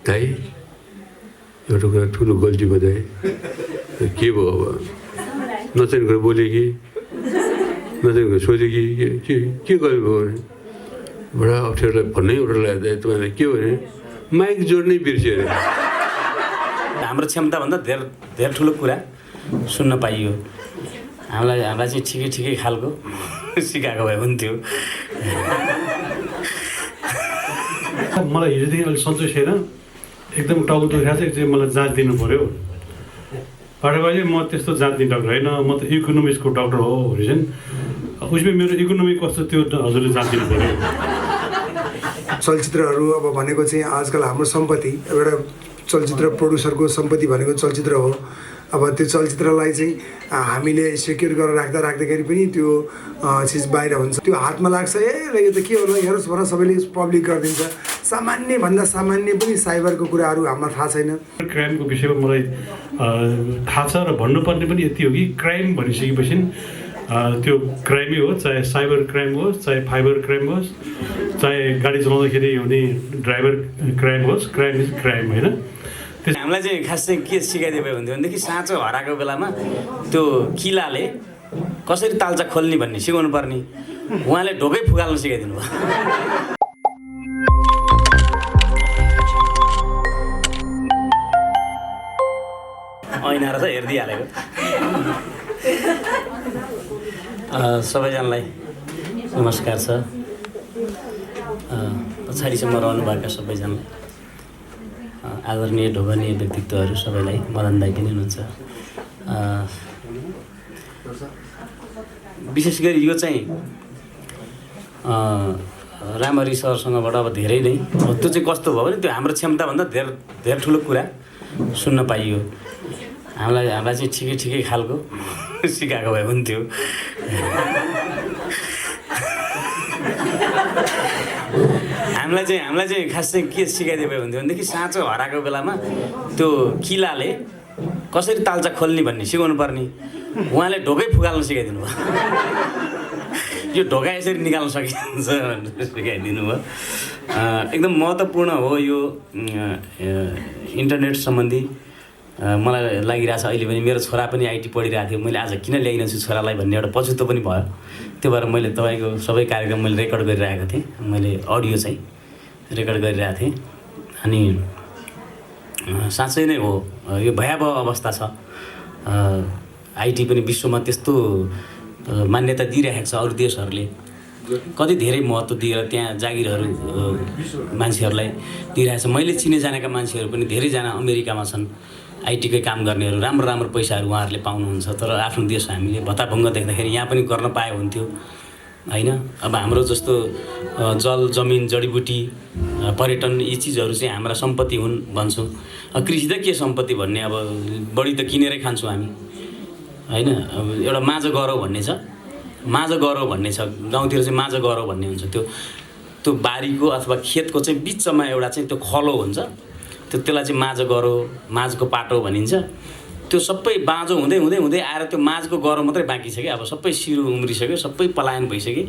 दाइ एउटा कुरा ठुलो गल्ती बताए के भयो अब नचाहिने कुरा बोले कि नचाहिने कुरा सोध्यो कि के गर्नुभयो भने बडा अप्ठ्यारोलाई भन्नै एउटा लाग्दा तपाईँलाई के भने माइक जोड्नै बिर्स्यो अरे हाम्रो क्षमताभन्दा धेरै ठुलो कुरा सुन्न पाइयो हामीलाई चाहिँ ठिकै खालको सिकाएको भए हुन्थ्यो मलाई हिजोदेखि अलिक सन्चो छैन एकदम टाउको दुखाएको छ एकचोटि मलाई जाँच दिनु पऱ्यो पाठाबाजी म त्यस्तो जाँच दिने डक्टर होइन म त इकोनोमिक्सको डक्टर हो भने चाहिँ उसमा मेरो इकोनोमिक कस्तो त्यो हजुरले जाँच दिनु पऱ्यो चलचित्रहरू अब भनेको चाहिँ आजकल हाम्रो सम्पत्ति एउटा चलचित्र प्रोड्युसरको सम्पत्ति भनेको चलचित्र हो अब त्यो चलचित्रलाई चाहिँ हामीले सेक्युर गरेर राख्दाखेरि पनि त्यो चिज बाहिर हुन्छ त्यो हातमा लाग्छ ए यो त के होला हेरोस् भनेर सबैले पब्लिक गरिदिन्छ सामान्यभन्दा सामान्य पनि साइबरको कुराहरू हामीलाई थाहा छैन क्राइमको विषयमा मलाई थाहा छ र भन्नुपर्ने पनि यति हो कि क्राइम भनिसकेपछि त्यो क्राइमै हो चाहे साइबर क्राइम होस् चाहे फाइबर क्राइम होस् चाहे गाडी चलाउँदाखेरि हुने ड्राइभर क्राइम होस् क्राइम इज क्राइम होइन हामीलाई चाहिँ खास चाहिँ के सिकाइदियो भन्थ्यो भनेदेखि साँचो हराएको बेलामा त्यो किलाले कसरी तालचा खोल्ने भन्ने सिकाउनु पर्ने उहाँले ढोकै फुकाल्न सिकाइदिनु भयो ऐना रहेछ हेरिदिइहालेको सबैजनालाई नमस्कार छ पछाडिसम्म रहनुभएका सबैजनालाई आदरणीय ढोबनीय व्यक्तित्वहरू सबैलाई मदन दाइ पनि हुनुहुन्छ विशेष गरी यो चाहिँ रामहरि सरसँगबाट अब धेरै नै त्यो चाहिँ कस्तो भयो भने त्यो हाम्रो क्षमताभन्दा धेरै ठुलो कुरा सुन्न पाइयो हामीलाई चाहिँ ठिकै खालको सिकाएको भए हुन्थ्यो हामीलाई चाहिँ खास चाहिँ के सिकाइदियो हुन्थ्यो भनेदेखि साँचो हराएको बेलामा त्यो किलाले कसरी तालचा खोल्ने भन्ने सिकाउनु पर्ने उहाँले ढोकै फुकाल्न सिकाइदिनु भयो यो ढोका यसरी निकाल्न सकिन्छ भनेर सिकाइदिनु भयो एकदम महत्त्वपूर्ण हो यो इन्टरनेट सम्बन्धी मलाई लागिरहेछ अहिले पनि मेरो छोरा पनि आइटी पढिरहेको थियो मैले आज किन ल्याइरहेको छु छोरालाई भन्ने एउटा पछुतो पनि भयो त्यो भएर मैले तपाईँको सबै कार्यक्रम मैले रेकर्ड गरिरहेको थिएँ मैले अडियो चाहिँ रेकर्ड गरिरहेको थिएँ अनि साँच्चै नै हो यो भयावह अवस्था छ आइटी पनि विश्वमा त्यस्तो मान्यता दिइरहेको छ अरू देशहरूले कति धेरै महत्त्व दिएर त्यहाँ जागिरहरू मान्छेहरूलाई दिइरहेछ मैले चिने जानेका मान्छेहरू पनि धेरैजना अमेरिकामा छन् आइटीकै काम गर्नेहरू राम्रो पैसाहरू उहाँहरूले पाउनुहुन्छ तर आफ्नो देश हामीले भत्ताभङ्ग देख्दाखेरि यहाँ पनि गर्न पाए हुन्थ्यो होइन अब हाम्रो जस्तो जल जमिन जडीबुटी पर्यटन यी चिजहरू चाहिँ हाम्रा सम्पत्ति हुन् भन्छौँ कृषि त के सम्पत्ति भन्ने अब बढी त किनेरै खान्छौँ हामी होइन अब एउटा माझ गरौँ भन्ने छ गाउँतिर चाहिँ माझ गरौँ भन्ने हुन्छ त्यो बारीको अथवा खेतको चाहिँ बिचमा एउटा चाहिँ त्यो खलो हुन्छ त्यसलाई चाहिँ माझ गरौँ माझको पाटो भनिन्छ त्यो सबै बाँझो हुँदै आएर त्यो माझको गरौँ मात्रै बाँकी छ कि अब सबै सिरु उम्रिसक्यो सबै पलायन भइसक्यो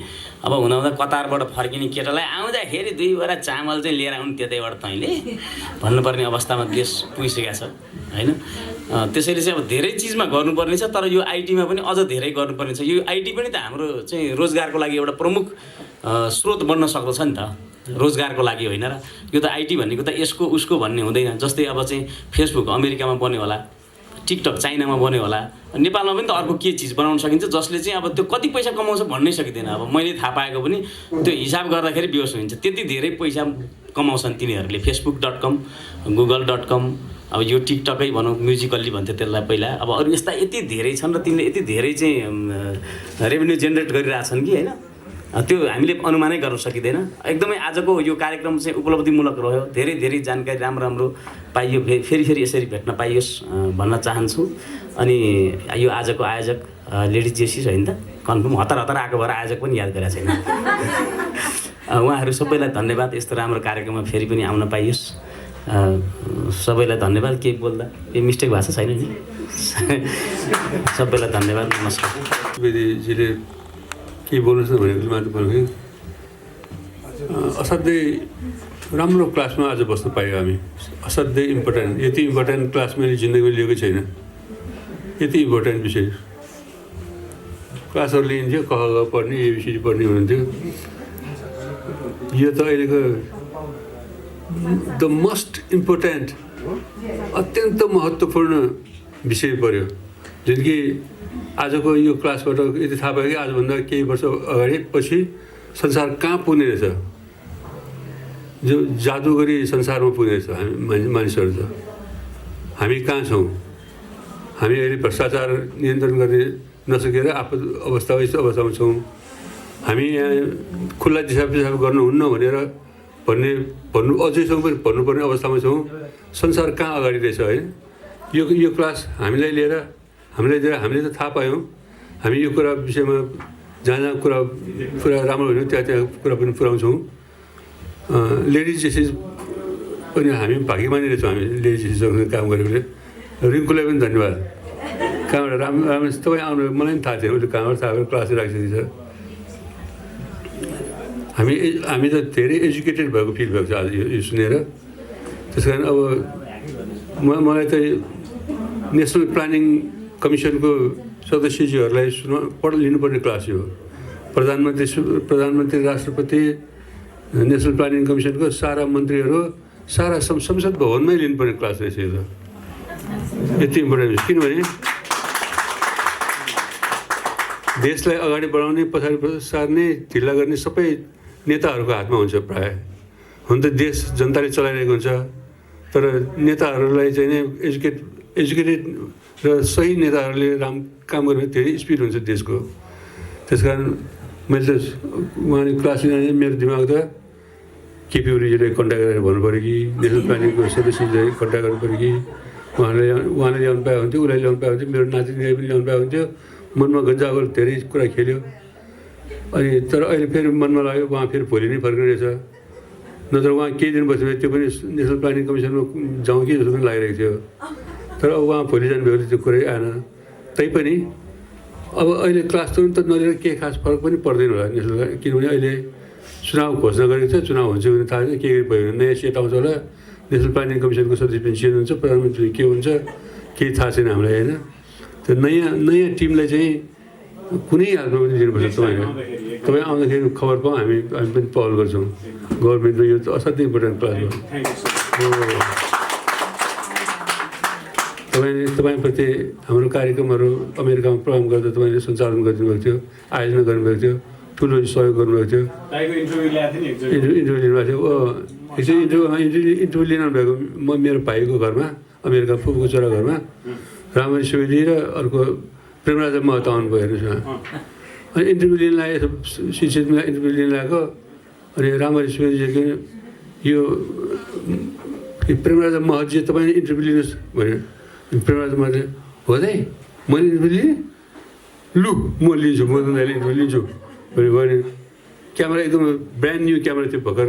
अब हुँदा कतारबाट फर्किने केटालाई आउँदाखेरि 2 बोरा चामल चाहिँ लिएर आउनु त्यतैबाट तैँले भन्नुपर्ने अवस्थामा देश पुगिसकेको छ होइन त्यसैले चाहिँ अब धेरै चिजमा गर्नुपर्ने छ तर यो आइटीमा पनि अझ धेरै गर्नुपर्ने छ यो आइटी पनि त हाम्रो चाहिँ रोजगारको लागि एउटा प्रमुख स्रोत बन्न सक्दछ नि त रोजगारको लागि होइन र यो त आइटी भनेको त यसको उसको भन्ने हुँदैन जस्तै अब चाहिँ फेसबुक अमेरिकामा बन्यो होला टिकटक चाइनामा बन्यो होला नेपालमा पनि त अर्को के चिज बनाउन सकिन्छ जसले चाहिँ अब त्यो कति पैसा कमाउँछ भन्नै सकिँदैन अब मैले थाहा पाएको पनि त्यो हिसाब गर्दाखेरि बेहोस हुन्छ त्यति धेरै पैसा कमाउँछन् तिनीहरूले facebook.com google.com अब यो टिकटकै भनौँ म्युजिकल्ली भन्थ्यो त्यसलाई पहिला अब अरू यस्ता यति धेरै छन् र तिनीले यति धेरै चाहिँ रेभेन्यू जेनेरेट गरिरहेछन् कि होइन त्यो हामीले अनुमानै गर्न सकिँदैन एकदमै आजको यो कार्यक्रम चाहिँ उपलब्धिमूलक रह्यो धेरै जानकारी राम्रो पाइयो फेरि यसरी भेट्न पाइयोस् भन्न चाहन्छु अनि यो आजको आयोजक लेडिज जेसी होइन त कन्फर्म हतार आएको भएर आयोजक पनि याद गरेको छैन उहाँहरू सबैलाई धन्यवाद यस्तो राम्रो कार्यक्रममा फेरि पनि आउन पाइयोस् सबैलाई धन्यवाद केही बोल्दा केही मिस्टेक भएको छैन नि सबैलाई धन्यवाद नमस्कार के बोल्नुहोस् न भनेको मात्र पर्यो असाध्यै राम्रो क्लासमा आज बस्न पायौँ हामी। असाध्यै इम्पोर्टेन्ट, यति इम्पोर्टेन्ट क्लास मैले जिन्दगीमा लिएकै छैन। यति इम्पोर्टेन्ट विषय क्लासहरू लिइन्थ्यो, क ख ग पढ्ने, एबिसिडी पढ्ने हुनुहुन्थ्यो। यो त अहिलेको द मोस्ट इम्पोर्टेन्ट, अत्यन्त महत्त्वपूर्ण विषय पर्यो, जुन कि आजको यो क्लासबाट यति थाहा भयो कि आजभन्दा केही वर्ष अगाडि पछि संसार कहाँ पुग्ने रहेछ, जो जादुगरी संसारमा पुग्ने रहेछ हामी मानिसहरू त। हामी कहाँ छौँ? हामी अहिले भ्रष्टाचार नियन्त्रण गर्ने नसकेर आपद अवस्था यस्तो अवस्थामा छौँ। हामी यहाँ खुल्ला दिसा पिसाब गर्नुहुन्न भनेर भन्नु अझैसम्म पनि भन्नुपर्ने अवस्थामा छौँ। संसार कहाँ अगाडि रहेछ होइन? यो क्लास हामीले त थाहा पायौँ। हामी यो कुरा विषयमा जहाँ कुरा राम्रो हुने त्यहाँ कुरा पनि पुऱ्याउँछौँ। लेडिज जेसिस पनि हामी भाग्यमानी रहेछौँ। हामी लेडिज जेसिससँग काम गरेकोले रिङ्कुलाई पनि धन्यवाद। कहाँबाट राम्रो तपाईँ आउनु, मलाई पनि थाहा थिएन उसले कहाँबाट थाहा गरेर क्लास राखिसकेको छ। हामी त धेरै एजुकेटेड भएको फिल भएको छ आज यो सुनेर। त्यस कारण अब मलाई त नेसनल प्लानिङ कमिसनको सदस्यज्यूहरूलाई लिनुपर्ने क्लास यो। प्रधानमन्त्री, राष्ट्रपति, नेसनल प्लानिङ कमिसनको सारा मन्त्रीहरू, सारा संसद भवनमै लिनुपर्ने क्लास रहेछ यो त। यति इम्पोर्टेन्ट, किनभने देशलाई अगाडि बढाउने, पछाडि सार्ने, ढिला गर्ने सबै नेताहरूको हातमा हुन्छ प्रायः। हुन त देश जनताले चलाइरहेको हुन्छ, तर नेताहरूलाई चाहिँ नै एजुकेटेड र सही नेताहरूले काम गर्ने धेरै स्पिड हुन्छ देशको। त्यस कारण मैले त उहाँले क्लास लिँदा मेरो दिमाग त केपी ओलीजीले कन्ट्याक्ट गरेर भन्नु पऱ्यो कि, नेसनल प्लानिङको सदस्यले कन्ट्याक्ट गर्नु पऱ्यो कि, उहाँले ल्याउनु पाए हुन्थ्यो, उसलाई ल्याउनु पाए हुन्थ्यो, मेरो नातिनीले पनि ल्याउनु पाए हुन्थ्यो। मनमा गन्जागोल धेरै कुरा खेल्यो। अनि तर अहिले फेरि मनमा लाग्यो उहाँ फेरि भोलि नै फर्किने रहेछ। नत्र उहाँ केही दिन बस्यो भने त्यो पनि नेसनल प्लानिङ कमिसनमा जाउँ कि जस्तो पनि लागिरहेको थियो। तर अब उहाँ भोलि जानुभयो भने त्यो कुरै आएन। तैपनि अब अहिले क्लास तुरन्त नलिएर केही खास फरक पनि पर्दैन होला नेसनल, किनभने अहिले चुनाव घोषणा गरेको छ। चुनाव हुन्छ भने थाहा छैन, के भयो भने नयाँ सेट आउँछ होला। नेसनल प्लानिङ कमिसनको सदस्य पनि चेन्ज हुन्छ, प्रधानमन्त्री के हुन्छ केही थाहा छैन हामीलाई होइन। त्यो नयाँ टिमलाई चाहिँ कुनै हालमा पनि दिनुपर्छ। तपाईँ आउँदाखेरि खबर पाऊँ, हामी पनि पहल गर्छौँ गभर्मेन्टमा। यो असाध्यै इम्पोर्टेन्ट क्लास हो। तपाईँप्रति हाम्रो कार्यक्रमहरू अमेरिकामा प्रोग्राम गर्दा तपाईँले सञ्चालन गरिदिनु भएको थियो, आयोजना गर्नुभएको थियो, ठुलो सहयोग गर्नुभएको थियो। इन्टरभ्यू लिनुभएको थियो। इन्टरभ्यू लिनु भएको म मेरो भाइको घरमा, अमेरिका फुपूको छोरा घरमा रामरी सुवेदी र अर्को प्रेमराजा महतो आउनुभयो हेर्नुहोस्। अनि इन्टरभ्यू लिन लागेको शिक्षितमा इन्टरभ्यू लिन लागेको। अनि रामरी सुवेदीको यो प्रेमराजा महतजी तपाईँले इन्टरभ्यू लिनुहोस् भन्यो। प्रेमराजा महतले हो त मैले इन्टरभ्यू लिएँ, लु म लिन्छु, म तिमीलाई इन्टरभ्यू लिन्छु भने क्यामेरा एकदम ब्रान्ड न्यू क्यामेरा थियो, भर्खर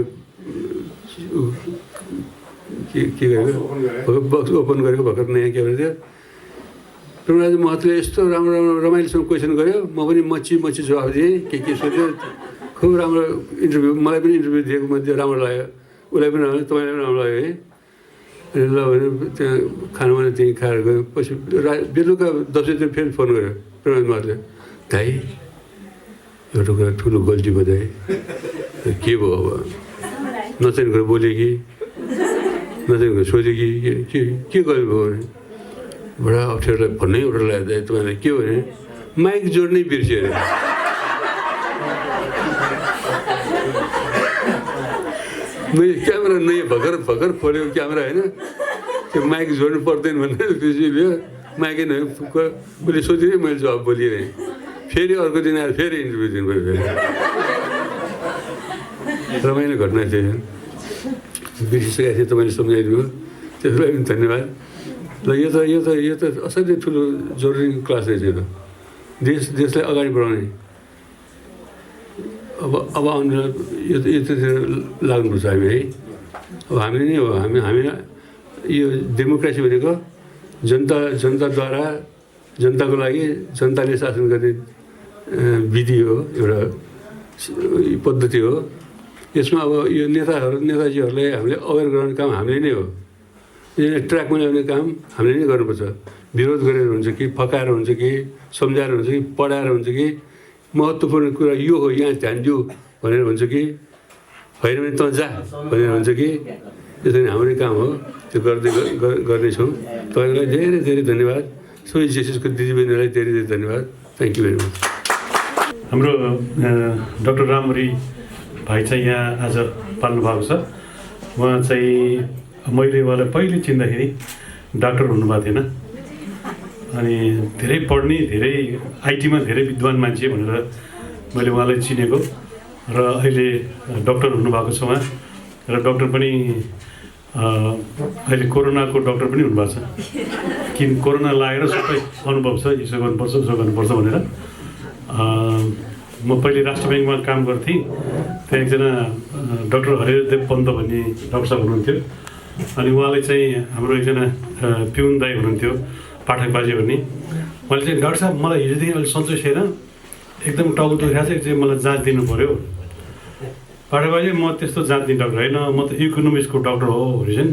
के गरेको बक्स ओपन गरेको भर्खर नयाँ क्यामेरा थियो। प्रेमराजा महतले यस्तो राम्रो रमाइलोसँग क्वेसन गर्यो, म पनि मच्ची जवाफ दिएँ, के सोध्यो। खुब राम्रो इन्टरभ्यू, मलाई पनि इन्टरभ्यू दिएको मध्ये राम्रो लाग्यो, उसलाई पनि राम्रो, तपाईँलाई पनि राम्रो लाग्यो है। अनि ल भने त्यहाँ खानामा त्यहीँ खाएर गयो। पछि बेलुका 10 बजीतिर फेरि फोन गर्यो प्रेमराजा महतले, दाइ एउटा कुरा ठुलो गल्ती भयो दाइ, के भयो अब? नचाहिने कुरा बोल्यो कि, नचाहिने कुरा सोध्यो कि के गर्नु भयो भने बडा अप्ठ्यारोलाई भन्नै एउटा लाग्यो तपाईँलाई के भने माइक जोड्नै बिर्स्यो अरे। मैले क्यामेरा नयाँ भर्खर खोलेको क्यामेरा होइन, त्यो माइक जोड्नु पर्दैन भनेर बिर्सियो। माइकै नयाँ उसले सोधिदिएँ, मैले जवाब बोलिरहेँ। फेरि अर्को दिन आएर फेरि इन्टरभ्यू दिनु पऱ्यो। फेरि रमाइलो घटना थियो, बिर्सिसकेको थिएँ, तपाईँले सम्झाइदिनु, त्यसलाई पनि धन्यवाद। ल यो त असाध्यै ठुलो जरुरी क्लास रहेछ यो त, देशलाई अगाडि बढाउने। अब आउने यतातिर लाग्नुपर्छ हामी है। अब हामीले नै हो, हामी यो डेमोक्रेसी भनेको जनताद्वारा जनताको लागि जनताले शासन गर्ने विधि हो, एउटा पद्धति हो। यसमा अब यो नेताजीहरूलाई हामीले अवेर गराउने काम हामीले नै हो। यो ट्र्याकमा ल्याउने काम हामीले नै गर्नुपर्छ। विरोध गरेर हुन्छ कि फकाएर हुन्छ कि सम्झाएर हुन्छ कि पढाएर हुन्छ कि महत्त्वपूर्ण कुरा यो हो यहाँ ध्यान दिऊ भनेर हुन्छ कि होइन भने तँ जा भनेर हुन्छ कि यसरी हाम्रै काम हो। त्यो गर्दैछौँ। तपाईँलाई धेरै धेरै धन्यवाद। सबै जेसिसको दिदीबहिनीलाई धेरै धेरै धन्यवाद। Thank you very much. हाम्रो डाक्टर रामहरि भाइ चाहिँ यहाँ आज पाल्नु भएको छ। उहाँ चाहिँ मैले उहाँलाई पहिले चिन्दाखेरि डाक्टर हुनुभएको थिएन, अनि धेरै पढ्ने धेरै आइटीमा धेरै विद्वान मान्छे भनेर मैले उहाँलाई चिनेको र अहिले डक्टर हुनुभएको छ उहाँ। र डक्टर पनि अहिले कोरोनाको डक्टर पनि हुनुभएको छ। किन कोरोना लागेर सबै अनुभव छ यसो गर्नुपर्छ उसो गर्नुपर्छ भनेर। म पहिले राष्ट्र ब्याङ्कमा काम गर्थेँ। त्यहाँ एकजना डाक्टर हरिदेव पन्त भन्ने डाक्टर साहब हुनुहुन्थ्यो। अनि उहाँले चाहिँ हाम्रो एकजना पिउन दाई हुनुहुन्थ्यो पाठक बाजे भन्ने। उहाँले चाहिँ डाक्टर साहब मलाई हिजोदेखि अलिक सन्चो छैन, एकदम टाउको दुखिरहेको छ, चाहिँ मलाई जाँच दिनु पऱ्यो। पाठक बाजे म त्यस्तो जाँच दिने डाक्टर होइन, म त इकोनोमिक्सको डाक्टर हो भने चाहिँ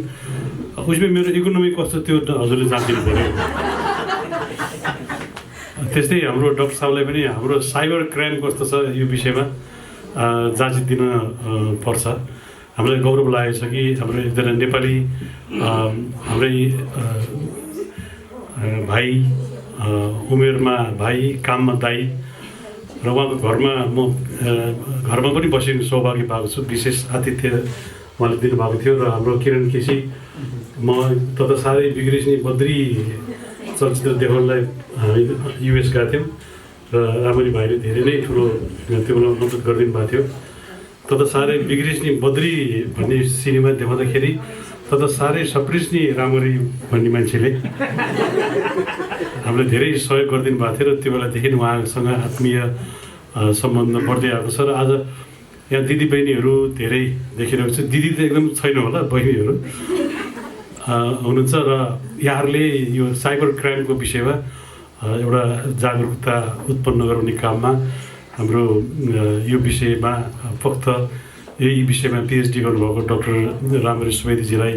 उसमा मेरो इकोनोमिक कस्तो त्यो हजुरले जाँच दिनु पऱ्यो। त्यस्तै हाम्रो डाक्टर साहबलाई पनि हाम्रो साइबर क्राइम कस्तो छ यो विषयमा जाँच दिन पर्छ। हामीलाई गौरव लागेको छ कि हाम्रो एकजना नेपाली हाम्रै भाइ, उमेरमा भाइ, काममा दाइ र उहाँको घरमा म घरमा पनि बसेको सौभाग्य पाएको छु। विशेष आतिथ्य उहाँले दिनुभएको थियो। र हाम्रो किरण केसी म तथा साह्रै बिग्रिने बद्री चलचित्र देखाउनलाई हामी युएस गएको थियौँ र रामहरि भाइले धेरै नै ठुलो त्यो मद्दत गरिदिनु भएको थियो। तथा साह्रै बिग्रिने बद्री भन्ने सिनेमा देखाउँदाखेरि तथा साह्रै सप्रिस्ने रामहरि भन्ने मान्छेले हामीलाई धेरै सहयोग गरिदिनु भएको थियो। र त्यो बेलादेखि उहाँसँग आत्मीय सम्बन्ध बढ्दै आएको छ। र आज यहाँ दिदीबहिनीहरू धेरै देखिरहेको छ। दिदी त एकदम छैन होला, बहिनीहरू हुनुहुन्छ। र यहाँहरूले यो साइबर क्राइमको विषयमा एउटा जागरुकता उत्पन्न गराउने काममा हाम्रो यो विषयमा फक्त यही विषयमा पिएचडी गर्नुभएको डाक्टर रामहरि सुवेदीजीलाई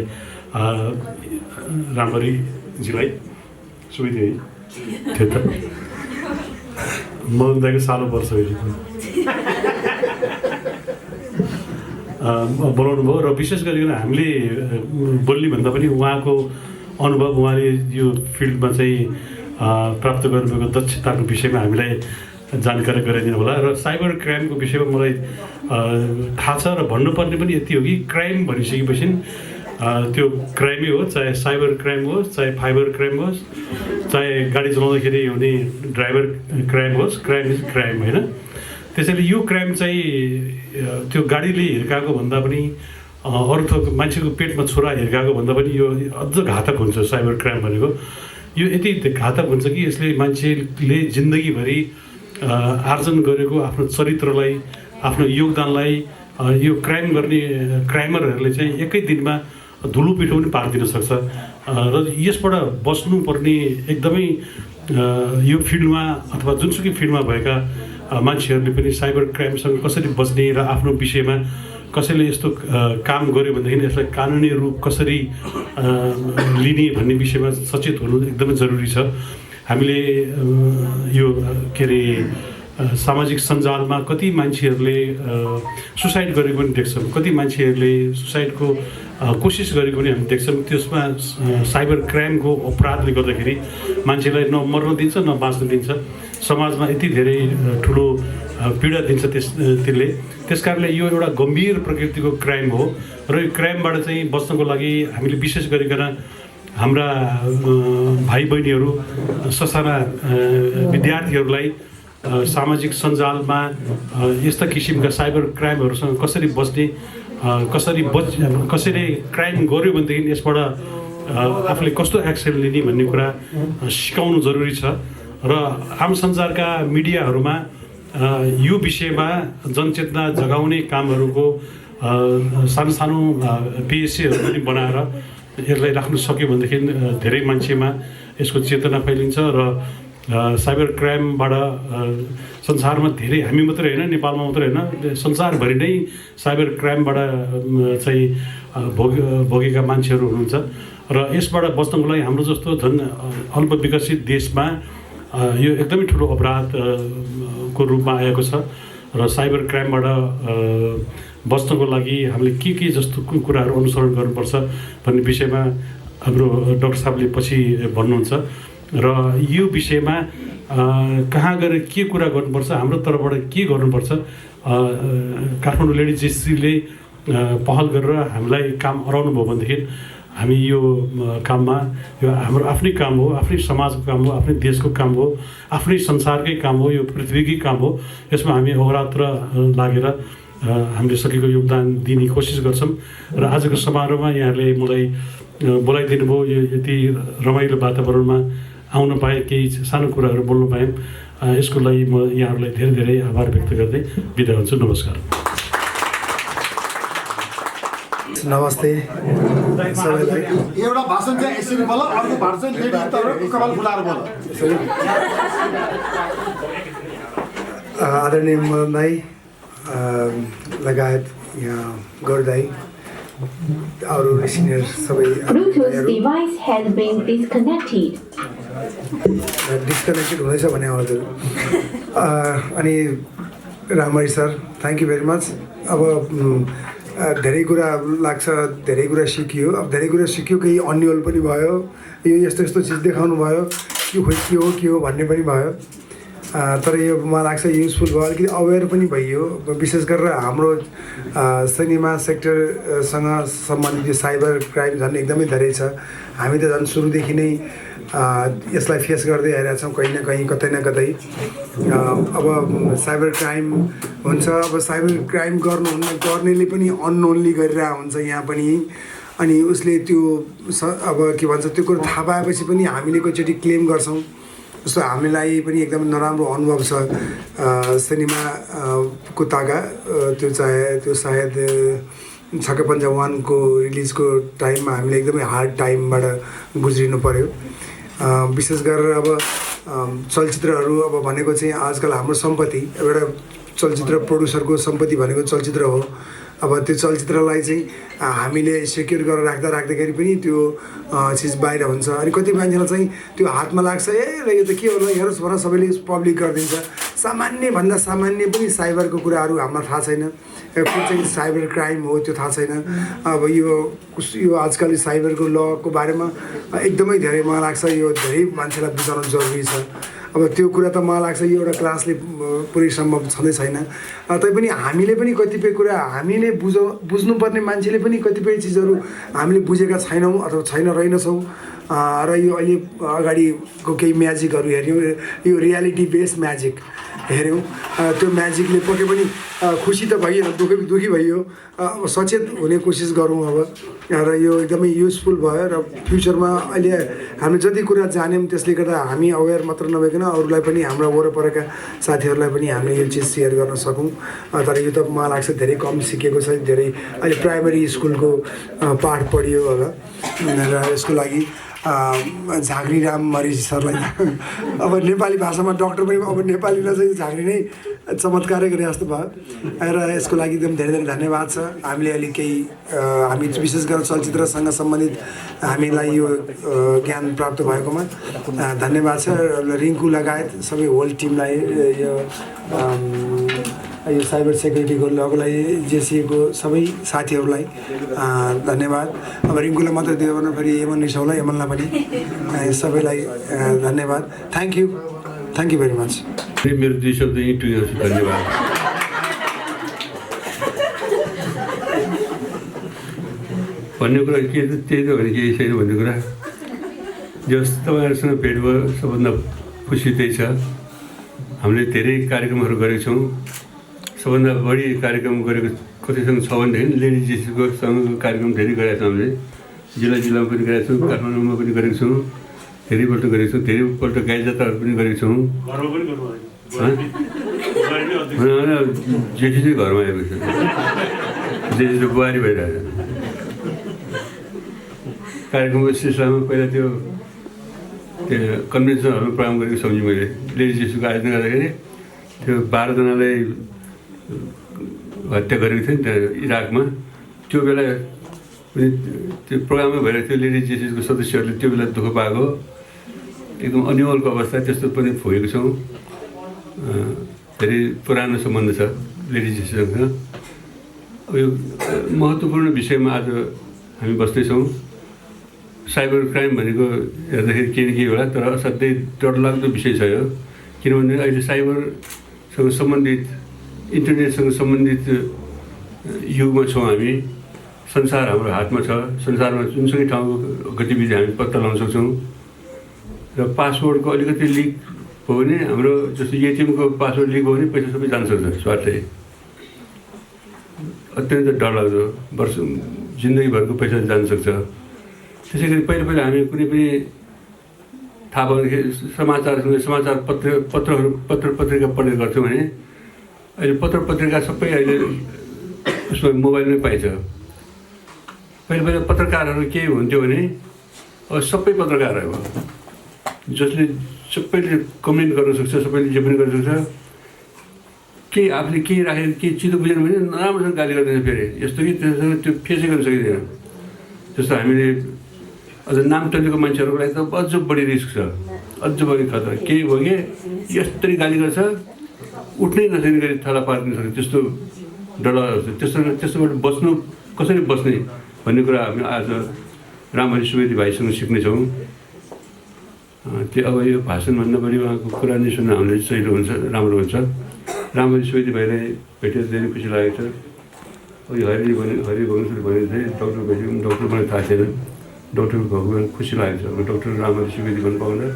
सुवेदी है थियो त मदन दाइको सालो वर्ष बोलाउनु भयो। र विशेष गरिकन हामीले बोल्ने भन्दा पनि उहाँको अनुभव, उहाँले यो फिल्डमा चाहिँ प्राप्त गर्नुभएको दक्षताको विषयमा हामीलाई जानकारी गराइदिनु होला। र साइबर क्राइमको विषयमा मलाई थाहा छ र भन्नुपर्ने पनि यति हो कि क्राइम भनिसकेपछि त्यो क्राइमै हो, चाहे साइबर क्राइम होस्, चाहे फाइबर क्राइम होस्, चाहे गाडी चलाउँदाखेरि हुने ड्राइभर क्राइम होस्, क्राइम इज क्राइम होइन। त्यसैले यो क्राइम चाहिँ त्यो गाडीले हिर्काएको भन्दा पनि अरू थोक मान्छेको पेटमा छुरा हिर्काएको भन्दा पनि यो अझ घातक हुन्छ। साइबर क्राइम भनेको यो यति घातक हुन्छ कि यसले मान्छेले जिन्दगीभरि आर्जन गरेको आफ्नो चरित्रलाई, आफ्नो योगदानलाई यो क्राइम गर्ने क्राइमरहरूले चाहिँ एकै दिनमा धुलो पिठो पनि पारिदिन सक्छ। र यसबाट बस्नुपर्ने एकदमै यो फिल्डमा अथवा जुनसुकै फिल्डमा भएका मान्छेहरूले पनि साइबर क्राइमसँग कसरी बच्ने र आफ्नो विषयमा कसैले यस्तो काम गर्यो भनेदेखि यसलाई कानुनी रूप कसरी लिने भन्ने विषयमा सचेत हुनु एकदमै जरुरी छ। हामीले यो के अरे सामाजिक सञ्जालमा कति मान्छेहरूले सुसाइड गरेको पनि देख्छौँ, कति मान्छेहरूले सुसाइडको कोसिस गरेको पनि हामी देख्छौँ। त्यसमा साइबर क्राइमको अपराधले गर्दाखेरि मान्छेलाई न मर्न दिन्छ न बाँच्न दिन्छ, समाजमा यति धेरै ठुलो पीडा दिन्छ त्यसले। त्यसकारणले यो एउटा गम्भीर प्रकृतिको क्राइम हो र यो क्राइमबाट चाहिँ बच्नको लागि हामीले विशेष गरिकन हाम्रा भाइ बहिनीहरू, ससाना विद्यार्थीहरूलाई सामाजिक सञ्जालमा यस्ता किसिमका साइबर क्राइमहरूसँग कसरी बच्ने, कसैले क्राइम गर्यो भनेदेखि यसबाट आफूले कस्तो एक्सन लिने भन्ने कुरा सिकाउनु जरुरी छ। र आम सञ्चारका मिडियाहरूमा यो विषयमा जनचेतना जगाउने कामहरूको सानो सानो पिएससीहरू पनि बनाएर यसलाई राख्नु सक्यो भनेदेखि धेरै मान्छेमा यसको चेतना फैलिन्छ र साइबर क्राइमबाट संसारमा धेरै, हामी मात्रै होइन, नेपालमा मात्रै होइन, संसारभरि नै साइबर क्राइमबाट चाहिँ भोगेका मान्छेहरू हुनुहुन्छ। र यसबाट बच्नको लागि हाम्रो जस्तो झन् अल्प विकसित देशमा यो एकदमै ठुलो अपराधको रूपमा आएको छ। र साइबर क्राइमबाट बच्नको लागि हामीले के जस्तो कुराहरू अनुसरण गर्नुपर्छ भन्ने विषयमा हाम्रो डाक्टर साहबले पछि भन्नुहुन्छ। र यो विषयमा कहाँ गएर के कुरा गर्नुपर्छ, हाम्रो तर्फबाट के गर्नुपर्छ, काठमाडौँ लेडी जस्टिसले पहल गरेर हामीलाई काम अराउनु भयो भनेदेखि हामी यो काममा, यो हाम्रो आफ्नै काम हो, आफ्नै समाजको काम हो, आफ्नै देशको काम हो, आफ्नै संसारकै काम हो, यो पृथ्वीकै काम हो। यसमा हामी अहोरात्र लागेर हामीले सकेको योगदान दिने कोसिस गर्छौँ। र आजको समारोहमा यहाँहरूले मलाई बोलाइदिनु भयो, यो यति रमाइलो वातावरणमा आउन पाएँ, केही सानो कुराहरू बोल्न पाएँ, यसको लागि म यहाँहरूलाई धेरै धेरै आभार व्यक्त गर्दै बिदा हुन्छु। नमस्कार। नमस्ते सबैलाई। एउटा भाषण चाहिँ यसरी बोल, अर्को भाषण चाहिँ लेडी तर्फ कपाल फुलाएर बोल। आदरणीय मदन दाई लगायत यहाँ गौर दाई, अरू सिनियर सबै डिस्कनेक्टेड हुँदैछ भने हजुर। अनि रामरी sir, thank you very much. अब धेरै कुरा लाग्छ, धेरै कुरा सिकियो, अब धेरै कुरा सिक्यो, केही अन्यल पनि भयो, यो यस्तो यस्तो चिज देखाउनु भयो, के हो भन्ने पनि भयो। तर यो मलाई लाग्छ युजफुल भयो, अलिकति अवेर पनि भइयो। विशेष गरेर हाम्रो सिनेमा सेक्टरसँग सम्बन्धित यो साइबर क्राइम झन् एकदमै धेरै छ। हामी त झन् सुरुदेखि नै यसलाई फेस गर्दै आइरहेका छौँ, कहीँ न कहीँ, कतै न कतै। अब साइबर क्राइम हुन्छ, अब साइबर क्राइम गर्नेले पनि अननोनली गरिरहेको हुन्छ यहाँ पनि। अनि उसले त्यो अब के भन्छ, त्यो कुरो थाहा पाएपछि पनि हामीले कतिचोटि क्लेम गर्छौँ। जस्तो हामीलाई पनि एकदम नराम्रो अनुभव छ सिनेमाको ताका, त्यो सायद छक्का पञ्जा 1 को रिलिजको टाइममा हामीले एकदमै हार्ड टाइमबाट गुज्रिनु पर्यो। विशेष गरेर अब चलचित्रहरू अब भनेको चाहिँ आजकल हाम्रो सम्पत्ति, एउटा चलचित्र प्रोड्युसरको सम्पत्ति भनेको चलचित्र हो। अब त्यो चलचित्रलाई चाहिँ हामीले सेक्युर गरेर राख्दाखेरि पनि त्यो चिज बाहिर हुन्छ। अनि कति मान्छेलाई चाहिँ त्यो हातमा लाग्छ, ल यो त के होला, हेरोस् भनेर सबैले पब्लिक गरिदिन्छ। सामान्यभन्दा सामान्य पनि साइबरको कुराहरू हामीलाई थाहा छैन, कुन चाहिँ साइबर क्राइम हो त्यो थाहा छैन। अब यो आजकल साइबरको लको बारेमा एकदमै धेरै मलाई लाग्छ यो धेरै मान्छेलाई बुझाउन जरुरी छ। अब त्यो कुरा त मलाई लाग्छ यो एउटा क्लासले पुरै सम्भव छँदै छैन। तैपनि हामीले पनि कतिपय कुरा हामीले बुझ्नुपर्ने मान्छेले पनि कतिपय चिजहरू हामीले बुझेका छैनौँ अथवा रहेनछौँ। र यो अहिले अगाडिको केही म्याजिकहरू हेऱ्यौँ, यो रियालिटी बेस्ड म्याजिक हेऱ्यौँ, त्यो म्याजिकले पक्कै पनि खुसी त भइएन, दुःखी भइयो। अब सचेत हुने कोसिस गरौँ अब। र यो एकदमै युजफुल भयो र फ्युचरमा अहिले हामी जति कुरा जान्यौँ त्यसले गर्दा हामी अवेर मात्र नभइकन अरूलाई पनि, हाम्रा वरपरका साथीहरूलाई पनि हामीले यो चिज सेयर गर्न सकौँ। तर यो त मलाई लाग्छ धेरै कम सिकेको छ, धेरै अहिले प्राइमेरी स्कुलको पाठ पढियो होला। र यसको लागि झाँक्री राम मरी सरलाई अब नेपाली भाषामा डक्टर पनि अब नेपालीलाई चाहिँ झाँक्री नै चमत्कारै गरे जस्तो भयो। र यसको लागि एकदम धेरै धेरै धन्यवाद छ। हामीले अहिले केही हामी विशेष गरेर चलचित्रसँग सम्बन्धित हामीलाई यो ज्ञान प्राप्त भएकोमा धन्यवाद छ। रिङ्कु लगायत सबै होल टिमलाई, यो साइबर सेक्युरिटीको लगलाई जेसिएको सबै साथीहरूलाई धन्यवाद। अब रिङ्कुलाई मात्रै दियो भने फेरि यमन रिसाउला, यमनलाई पनि सबैलाई धन्यवाद। Thank you very much. मेरो 2 शब्द यहीँ टुङ्ग्याउँछु, धन्यवाद। भन्ने कुरा के त त्यही त भने केही छैन भन्ने कुरा। जस तपाईँहरूसँग भेट भयो सबभन्दा खुसी त्यही छ। हामीले धेरै कार्यक्रमहरू गरेका छौँ। सबभन्दा बढी कार्यक्रम गरेको कतिसँग छ भनेदेखि लेडी जेसीको सँग कार्यक्रम धेरै गरेका छौँ। हामीले जिल्लामा पनि गरेका छौँ, काठमाडौँमा पनि गरेको छौँ, धेरैपल्ट गरेको छौँ, धेरैपल्ट गाई जात्राहरू पनि गरेको छौँ। जेठी चाहिँ घरमा आएको छ, जेठी त बुहारी भइरहेको छ। कार्यक्रमको सिलसिलामा पहिला त्यो त्यो कन्भेन्सनहरूमा प्रोग्राम गरेको सम्झेँ मैले। लेडिज इस्युको आयोजना गर्दाखेरि त्यो 12 जनालाई हत्या गरेको थियो नि त्यहाँ इराकमा। त्यो बेला पनि त्यो प्रोग्राममै भइरहेको थियो। लेडिज इस्युको सदस्यहरूले त्यो बेला दुःख पाएको एकदम अन्यलको अवस्था त्यस्तो पनि भोगेको छौँ। धेरै पुरानो सम्बन्ध छ लेडिज इस्युसँग। अब यो महत्त्वपूर्ण विषयमा आज हामी बस्दैछौँ। साइबर क्राइम भनेको हेर्दाखेरि केही न केही होला, तर असाध्यै डरलाग्दो विषय छ यो। किनभने अहिले साइबरसँग सम्बन्धित, इन्टरनेटसँग सम्बन्धित युगमा छौँ हामी। संसार हाम्रो हातमा छ। संसारमा जुनसुकै ठाउँको गतिविधि हामी पत्ता लगाउन सक्छौँ। र पासवर्डको अलिकति लिक भयो भने हाम्रो जस्तो एटिएमको पासवर्ड लिक भयो भने पैसा सबै जान सक्छ स्वार्थै। अत्यन्त डरलाग्दो, वर्ष जिन्दगीभरको पैसा जान सक्छ। त्यसै गरी पहिला हामी कुनै पनि थाहा भयो समाचार पत्र पत्रिका पढ्ने गर्थ्यौँ भने अहिले पत्र पत्रिका सबै अहिले उसमा मोबाइलमै पाइन्छ। पहिला पत्रकारहरू के हुन्थ्यो भने अब सबै पत्रकारहरू भयो, जसले सबैले कमेन्ट गर्न सक्छ, सबैले जे पनि गर्न सक्छ। केही आफूले केही राखेर केही चितो बुझेन भने नराम्रोसँग गाली गर्दैन। फेरि यस्तो कि त्यससँग त्यो फेसै गर्न सकिँदैन। जस्तो हामीले अझ नाम चलेको मान्छेहरूको लागि त अझ बढी रिस्क छ, अझ बढी खतरा। केही भयो कि यस्तरी गाली गर्छ, उठ्नै नसक्ने गरी थला पार्न सक्छ। त्यस्तो डरलाग्दो त्यस्तोबाट बस्नु, कसरी बस्ने भन्ने कुरा हामी आज रामहरि सुवेदी भाइसँग सिक्नेछौँ। त्यो अब यो भाषणभन्दा बढी उहाँको कुरा नै सुन्न हामीले सहिलो हुन्छ, राम्रो हुन्छ। रामहरि सुवेदी भाइलाई भेटेर धेरै खुसी लागेको छ। अब यो हरि भगवान्ले भनेको थिएँ डक्टर भेट्यौँ, डक्टर मलाई थाहा थिएन। डक्टर भगवान् खुसी लागेको छ। अब डक्टर रामहरि सुवेदी भन्नु पाउँदा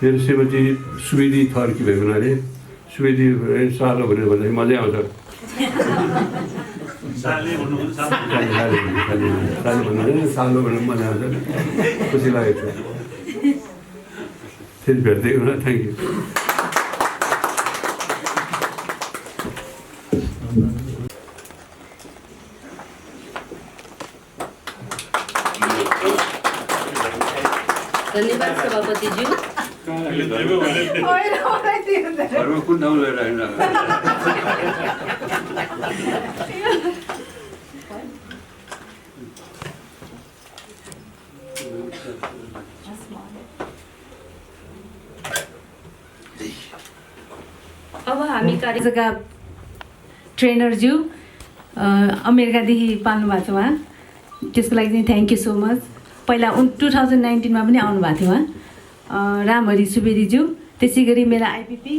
मेरो श्रीमती सुवेदी थर्की भएको हुनाले सुवेदी सालो भनेर भन्दाखेरि मजै आउँछ। सालो भनेर मजा आउँछ, खुसी लागेको छ। फेरि भेट्दै हुन थ्याङ्क यू। धन्यवाद सभापतिज्यू। घरमा कुन ठाउँ लिएर आइनु? अब हामी कार्यक्रमका ट्रेनरज्यू अमेरिकादेखि पाल्नु भएको छ उहाँ, त्यसको लागि चाहिँ थ्याङ्क यू सो मच। पहिला 2019मा पनि आउनुभएको थियो उहाँ, रामहरि सुवेदीज्यू। त्यसै गरी मेरा आइपिपी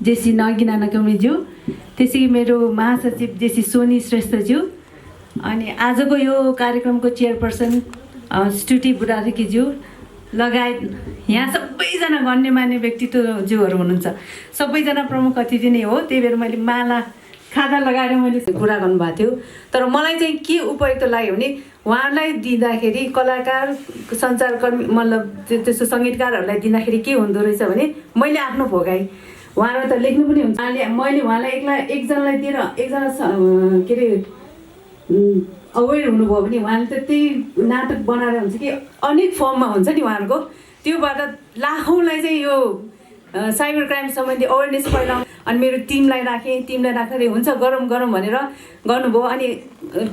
जेसी नगिना नकमीज्यू, त्यसै गरी मेरो महासचिव जेसी सोनी श्रेष्ठज्यू, अनि आजको यो कार्यक्रमको चेयरपर्सन स्टुटी बुढाथोकीज्यू लगायत यहाँ सबैजना गण्यमान्य व्यक्तित्वज्यूहरू हुनुहुन्छ। सबैजना प्रमुख अतिथि नै हो, त्यही भएर मैले माला खादा लगाएर मैले कुरा गर्नुभएको थियो। तर मलाई चाहिँ के उपयुक्त लाग्यो भने उहाँलाई दिँदाखेरि कलाकार, सञ्चारकर्मी, मतलब त्यस्तो सङ्गीतकारहरूलाई दिँदाखेरि के हुँदो रहेछ भने मैले आफ्नो भोगाई उहाँलाई त लेख्नु पनि हुन्छ। मैले उहाँलाई एकजनालाई दिएर एकजना के अरे अवेर हुनुभयो भने उहाँले त त्यही नाटक बनाएर हुन्छ कि अनेक फर्ममा हुन्छ नि उहाँहरूको, त्योबाट लाखौँलाई चाहिँ यो साइबर क्राइम सम्बन्धी अवेरनेस फैलाउनु। अनि मेरो टिमलाई राख्दाखेरि हुन्छ गरौँ भनेर गर्नुभयो। अनि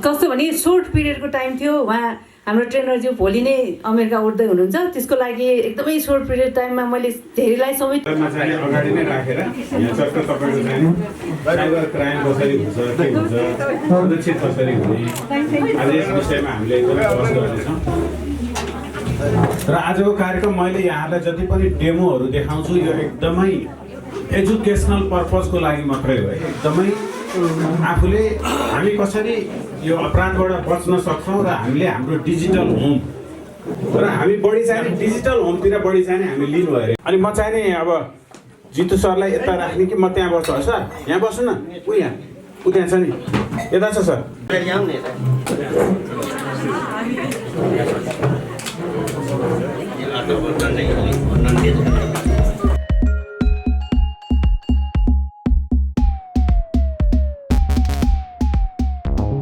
कस्तो भने सोर्ट पिरियडको टाइम थियो, उहाँ हाम्रो ट्रेनरज्यू भोलि नै अमेरिका उठ्दै हुनुहुन्छ। त्यसको लागि एकदमै सोर्ट पिरियड टाइममा मैले धेरैलाई समेत अगाडि नै राखेर यहाँ चक्क तपाईँको चाहिँ साइबर क्राइम कसरी हुन्छ, के हुन्छ, सुरक्षित कसरी हुने, आज यस विषयमा हामीले एकदमै बहस गर्नेछौँ। र आजको कार्यक्रम मैले यहाँलाई जति पनि डेमोहरू देखाउँछु यो एकदमै एजुकेसनल पर्पजको लागि मात्रै हो। एकदमै आफूले हामी कसरी यो अपराधबाट बच्न सक्छौँ र हामीले हाम्रो डिजिटल होम र हामी बढी चाहिने डिजिटल होमतिर बढी चाहिने हामी लिनु अरे। अनि म चाहिने अब जितु सरलाई यता राख्ने कि म त्यहाँ बस्छु? सर यहाँ बस्नु न, ऊ त्यहाँ छ नि, यता छ सर।